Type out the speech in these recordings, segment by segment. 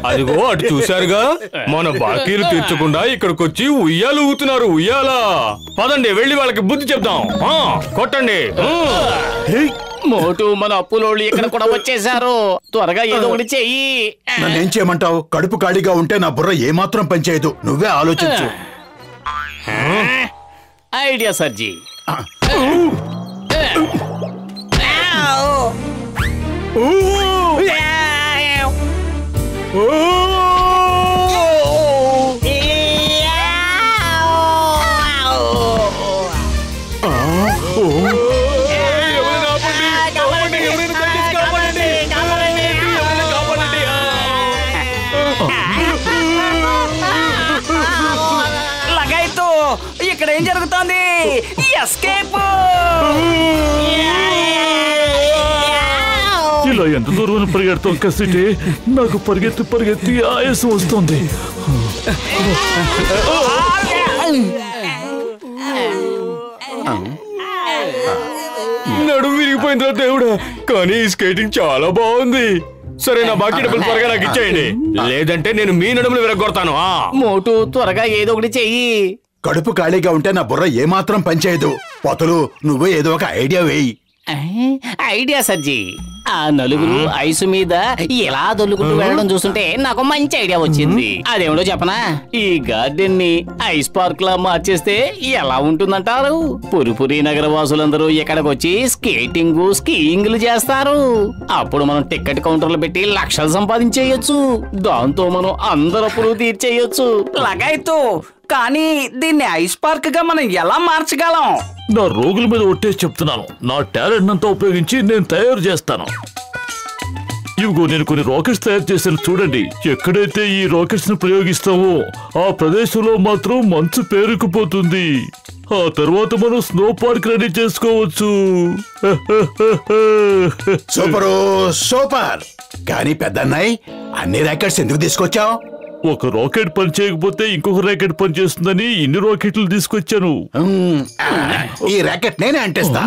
అదిగో అటు చూశారుగా, మన బాకీలు తీర్చకుండా ఇక్కడికొచ్చి ఉయ్యాలు ఊతున్నారు. ఉయ్యాలా? పదండి వెళ్ళి వాళ్ళకి బుద్ధి చెప్దాం. కొట్టండి. మోటు, మన అప్పులోళ్ళు ఇక్కడ కూడా వచ్చేసారు. త్వరగా ఏదో ఒకటి చెయ్యి. నన్నేం చేయమంటావు? కడుపు ఖాళీగా ఉంటే నా బుర్ర ఏమాత్రం పనిచేయదు. నువ్వే ఆలోచించు. ఐడియా సర్జీ. లగైతు, ఇక్కడ ఏం జరుగుతోంది? ఎస్కేప్! ఇలా ఎంత దూరం పరిగెడతాం కసిటి? నాకు పరిగెత్తి పరిగెత్తి ఆయాసం వస్తుంది. నడుము విరిగిపోయిందిరా దేవుడా, కానీ స్కేటింగ్ చాలా బాగుంది. సరే, నా బాకీ డబ్బులు త్వరగా నాకు ఇచ్చేయండి, లేదంటే నేను మీ నడుములు విరగొడతాను. మోటు, త్వరగా ఏదో ఒకటి చెయ్యి. కడుపు ఖాళీగా ఉంటే నా బుర్ర ఏమాత్రం పనిచేయదు. పొతలు, నువ్వే ఏదో ఒక ఐడియా వేయి. ఐడియా సర్జీ. ఆ నలుగురు ఐసు మీద ఎలా దొల్లుకుంటూ వెళ్ళడం చూస్తుంటే నాకు మంచి ఐడియా వచ్చింది. అదేమిటో చెప్పనా? ఈ గార్డెన్ ని ఐస్ పార్క్ లా మార్చేస్తే ఎలా ఉంటుందంటారు? పురిపురి నగర వాసులందరూ ఇక్కడికి వచ్చి స్కేటింగ్, స్కీయింగ్లు చేస్తారు. అప్పుడు మనం టికెట్ కౌంటర్లు పెట్టి లక్షలు సంపాదించేయొచ్చు. దాంతో మనం అందరప్పుడు తీర్చేయొచ్చు. లగైతు, కానీ దీన్ని ఐస్ పార్క్ గా మనం ఎలా మార్చగలం? నా రోగుల మీద ఒట్టేసి చెప్తున్నాను. నా టాలెంట్ అంతా ఉపయోగించి నేను తయారు చేస్తాను. ఇవిగో నేను కొన్ని రాకెట్స్ తయారు చేశాను, చూడండి. ఎక్కడైతే ఈ రాకెట్స్ ను ప్రయోగిస్తామో ఆ ప్రదేశంలో మాత్రం మంచు పేరుకుపోతుంది. ఆ తర్వాత మనం స్నో పార్క్ రెడీ చేసుకోవచ్చు. Super, super. కానీ పెద్దన్నయ్, అన్ని ర్యాకెట్స్ ఎందుకు తీసుకొచ్చావు? ఒక రాకెట్ పని చేయకపోతే ఇంకొక రాకెట్ పని చేస్తుందని ఇన్ని రాకెట్లు తీసుకొచ్చాను. ఈ ర్యాకెట్ నేనే అంటేస్తా.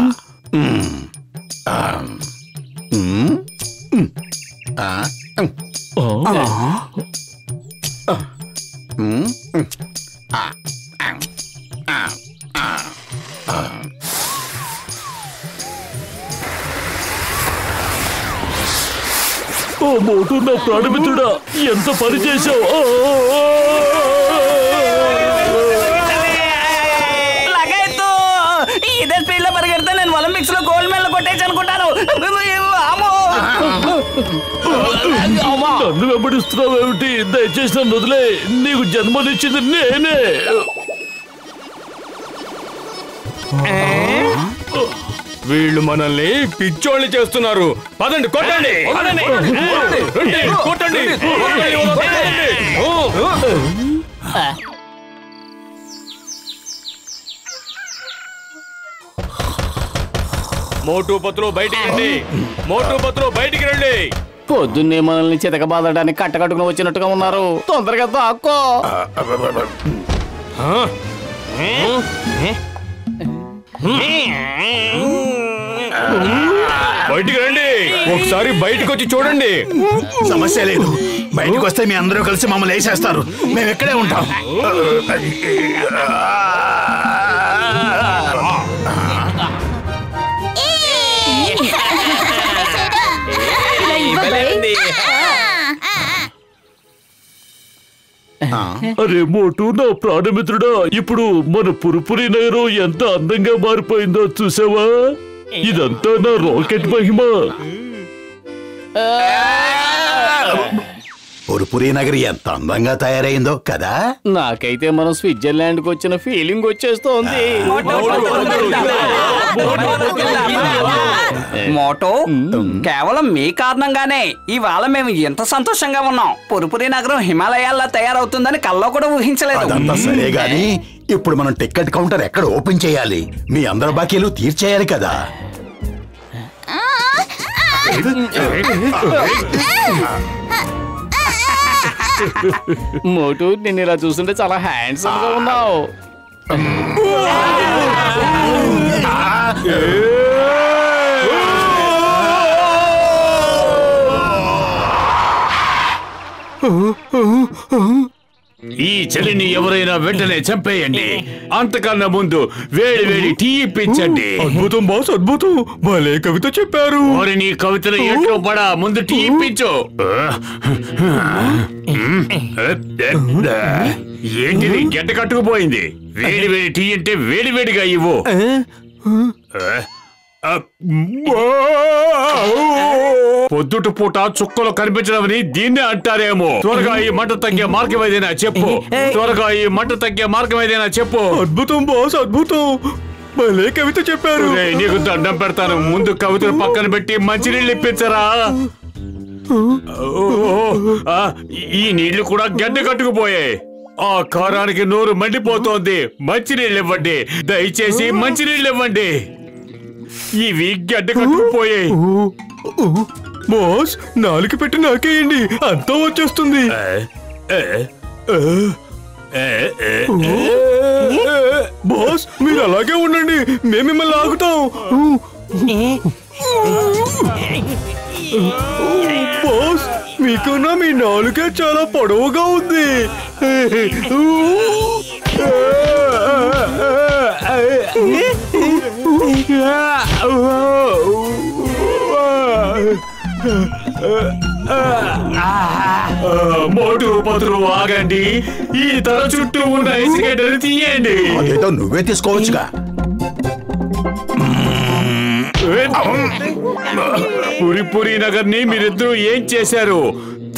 ఓ మోటు, నా ప్రాణమిత్రుడా, ఎంత పని చేశావు! లగైతు, ఇదే స్పీడ్ లో పరిగెడితే నేను ఒలింపిక్స్ లో గోల్డ్ మెడల్ కొట్టేసి అనుకుంటాను. నన్ను వెంబడిస్తున్నావు ఏమిటి? దయచేసి నన్ను వదిలే. నీకు జన్మనిచ్చింది నేనే. వీళ్ళు మనల్ని పిచ్చోళ్ళని చేస్తున్నారు. పదండి, కొట్టండి. కొట్టండి. మోటు పత్రులు బయటికి రండి. మోటు పత్రులు బయటికి రండి. పొద్దున్నే మనల్ని చితకబాదడానికి కట్టకట్టుకుని వచ్చినట్టుగా ఉన్నారు. తొందరగా దాక్కో. బయటికి రండి. ఒకసారి బయటకు వచ్చి చూడండి. సమస్య లేదు. బయటకు వస్తే మీ అందరూ కలిసి మమ్మల్ని వేసేస్తారు. మేము ఇక్కడే ఉంటాం. అరే మోటు, నా ప్రాణమిత్రుడా, ఇప్పుడు మన పురుపురి నగరం ఎంత అందంగా మారిపోయిందో చూసావా? ఇదంతా నా రాకెట్ మహిమ. పురుపురి నగరి ఎంత అందంగా తయారైందో కదా. నాకైతే మనం స్విట్జర్లాండ్ కి వచ్చిన ఫీలింగ్ వచ్చేస్తోంది. మోటో, కేవలం మీ కారణంగానే ఇవాళ మేము ఎంత సంతోషంగా ఉన్నాం. పురుపురి నగరం హిమాలయాల్లో తయారవుతుందని కల్లో కూడా ఊహించలేదు. అదంతా సరే గాని ఇప్పుడు మనం టికెట్ కౌంటర్ ఎక్కడ ఓపెన్ చేయాలి? మీ అందరి బాకీలు తీర్చేయాలి కదా. మోటు, నిన్ను ఇలా చూస్తుంటే చాలా హ్యాండ్సమ్ గా ఉన్నావు. ఈ చలిని ఎవరైనా వెంటనే చంపేయండి. అంతకన్నా ముందు వేడి వేడి టీ ఇప్పించండి. అద్భుతం బాస్, అద్భుతం. భలే కవిత చెప్పారు. మరి నీ కవితలు ఎట్లో పడా, ముందు టీ ఇప్పించు. ఏంటిది గడ్డ కట్టుకుపోయింది? వేడి వేడి టీ అంటే వేడి వేడిగా ఇవ్వు. పొద్దుట పూట చుక్కలు కనిపించడమని దీన్నే అంటారేమో. త్వరగా ఈ మంట తగ్గే మార్గం ఏదైనా చెప్పు. త్వరగా ఈ మంట తగ్గే మార్గం ఏదైనా చెప్పు. అద్భుతం బాస్, అద్భుతం. భలే కవిత చెప్పారు. నీకు దండం పెడతాను, ముందు కవితను పక్కన పెట్టి మంచినీళ్ళు ఇప్పించరా. ఈ నీళ్లు కూడా గడ్డ కట్టుకుపోయాయి. ఆ కారానికి నోరు మండిపోతోంది. మంచినీళ్ళు ఇవ్వండి, దయచేసి మంచినీళ్ళు ఇవ్వండి. ఇవి గడ్డ కట్టుకుపోయాయి. బాస్, నాలుగు పెట్టి నాకేయండి, అంతా వచ్చేస్తుంది. బాస్, మీరు అలాగే ఉండండి, మేము మిమ్మల్ని ఆగుతాం. బాస్, మీకున్నా మీ నాలుగే చాలా పొడవుగా ఉంది. మోటు పతులు ఆగండి. ఈ తల చుట్టూ ఉన్న ఐస్ గడ్డలు తీయండి. అదేదో నువ్వే తీసుకోవచ్చుగా. పురి నగర్ ని మీరిద్దరూ ఏం చేశారు?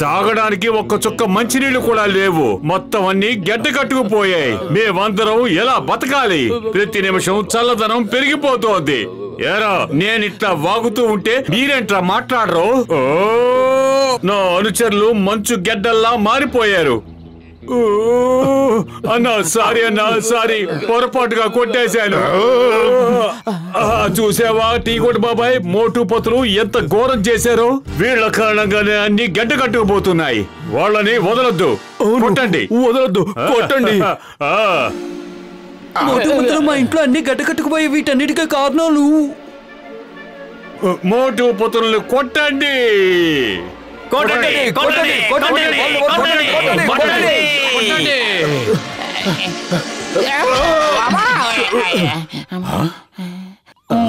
తాగడానికి ఒక్క చుక్క మంచినీళ్లు కూడా లేవు. మొత్తం అన్ని గడ్డ కట్టుకుపోయాయి. మేమందరం ఎలా బతకాలి? ప్రతి నిమిషం చల్లదనం పెరిగిపోతోంది. ఏరా, నేనిట్లా వాగుతూ ఉంటే మీరేంట్రా మాట్లాడరు? నా అనుచరులు మంచు గడ్డల్లా మారిపోయారు. అన్నా సారీ, అన్నా సారీ, పొరపాటుగా కొట్టేశాను. చూసావా టీ కొట్టు బాబాయ్, మోటు పతులు ఎంత ఘోరం చేశారో. వీళ్ళ కారణంగానే అన్ని గడ్డ కట్టుకుపోతున్నాయి. వాళ్ళని వదలొద్దు, కొట్టండి. వదలొద్దు, కొట్టండి. మా ఇంట్లో అన్ని గడ్డ కట్టుకుపోయి వీటన్నిటికీ కారణాలు. మోటు పతులను కొట్టండి.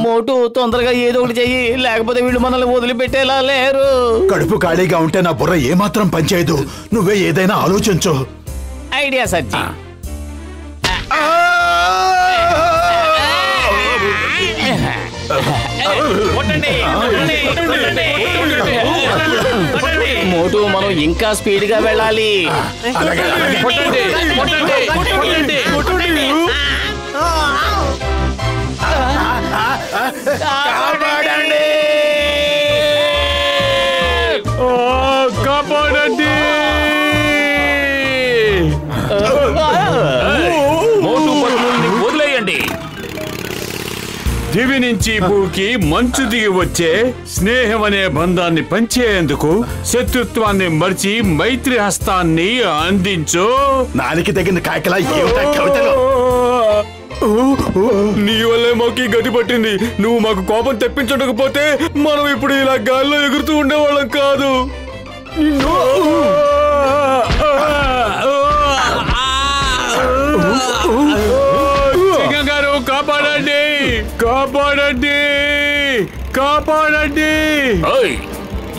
మోటు, తొందరగా ఏదో ఒకటి చెయ్యి, లేకపోతే వీళ్ళు మనల్ని వదిలిపెట్టేలా లేరు. కడుపు ఖాళీగా ఉంటే నా బుర్ర ఏమాత్రం పనిచేయదు. నువ్వే ఏదైనా ఆలోచించు. ఐడియా సజ్జి. మోటు, మనం ఇంకా స్పీడ్ గా వెళ్ళాలి. కాపాడండి. మోటు పతులని వదిలేయండి. దివి నుంచి భూకి మంచు దిగి వచ్చే స్నేహం అనే బంధాన్ని పంచేందుకు శత్రుత్వాన్ని మరిచి మైత్రి హస్తాన్ని అందించు. నాలికి తగిన కాయకలా ఏమిటా కవితలు? నీ వల్లే మాకు ఈ గతి పట్టింది. నువ్వు మాకు కోపం తెప్పించకపోతే మనం ఇప్పుడు ఇలా గాల్లో ఎగురుతూ ఉండేవాళ్ళం కాదు. గారు, కాపాడండి, కాపాడండి, కాపాడండి.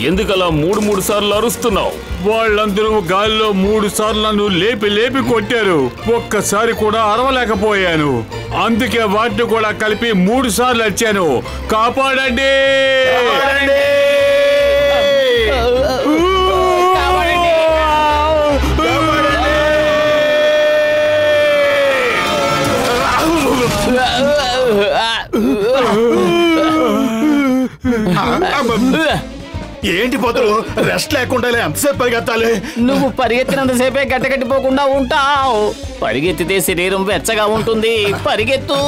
ఎందుకలా మూడు సార్లు అరుస్తున్నావు? వాళ్ళందరూ గాల్లో 3 సార్లు నన్ను లేపి లేపి కొట్టారు. ఒక్కసారి కూడా అరవలేకపోయాను. అందుకే వాటిని కూడా కలిపి 3 సార్లు వచ్చాను. కాపాడండి. ఏంటి పోతులు, రెస్ట్ లేకుండా ఎంతసేపు పరిగెత్తాలి? నువ్వు పరిగెత్తినంతసేపే గట్టగట్టిపోకుండా ఉంటావు. పరిగెత్తితే శరీరం వెచ్చగా ఉంటుంది. పరిగెత్తు.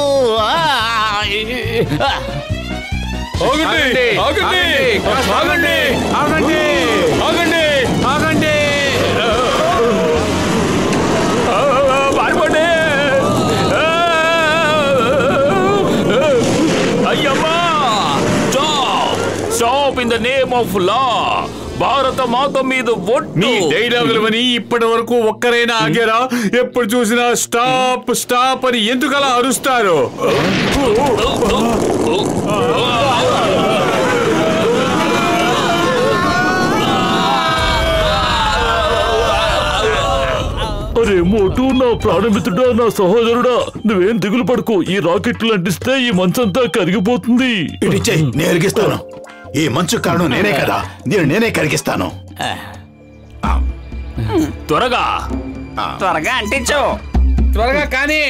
ఆగండి, ఆగండి, ఆగండి, ఆగండి, ఆగండి, ఆగండి. పారిపోండి. ద నేమ్ ఆఫ్ లా, భారత మాత మీద మీ డైలాగులవని ఇప్పటి వరకు ఒక్కరైనా ఆగారా? ఎప్పుడు చూసినా స్టాప్ స్టాప్ అని ఎందుకలా అరుస్తారు? అరే మోటు, నా ప్రాణమిత్రుడా, నా సహోదరుడా, నువ్వేం దిగులు పడుకో. ఈ రాకెట్లు అంటిస్తే ఈ మంచంతా కరిగిపోతుంది. ఇడిచేయి, నేను ఎరిగిస్తాను. ఈ మంచు కారణం నేనే కదా, నేనే కరిగిస్తాను. త్వరగా త్వరగా అంటించు. త్వరగా కానీ.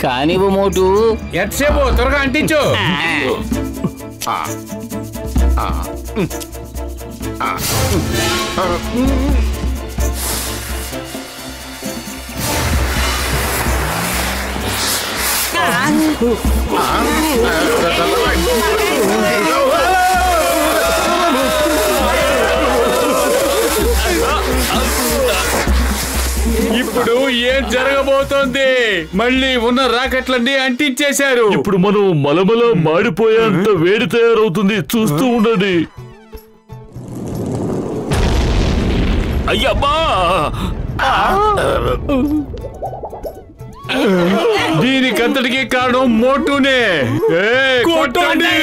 కానివ్వు మోటు. ఎంతసేపు? త్వరగా అంటించు. ఇప్పుడు ఏం జరగబోతోంది? మళ్ళీ ఉన్న రాకెట్లన్నీ అంటించేశారు. ఇప్పుడు మనం మలమల మాడిపోయేంత వేడి తయారవుతుంది, చూస్తూ ఉండండి. అయ్యబ్బా! దీనికంతటికి కారణం మోటునే. కొట్టండి!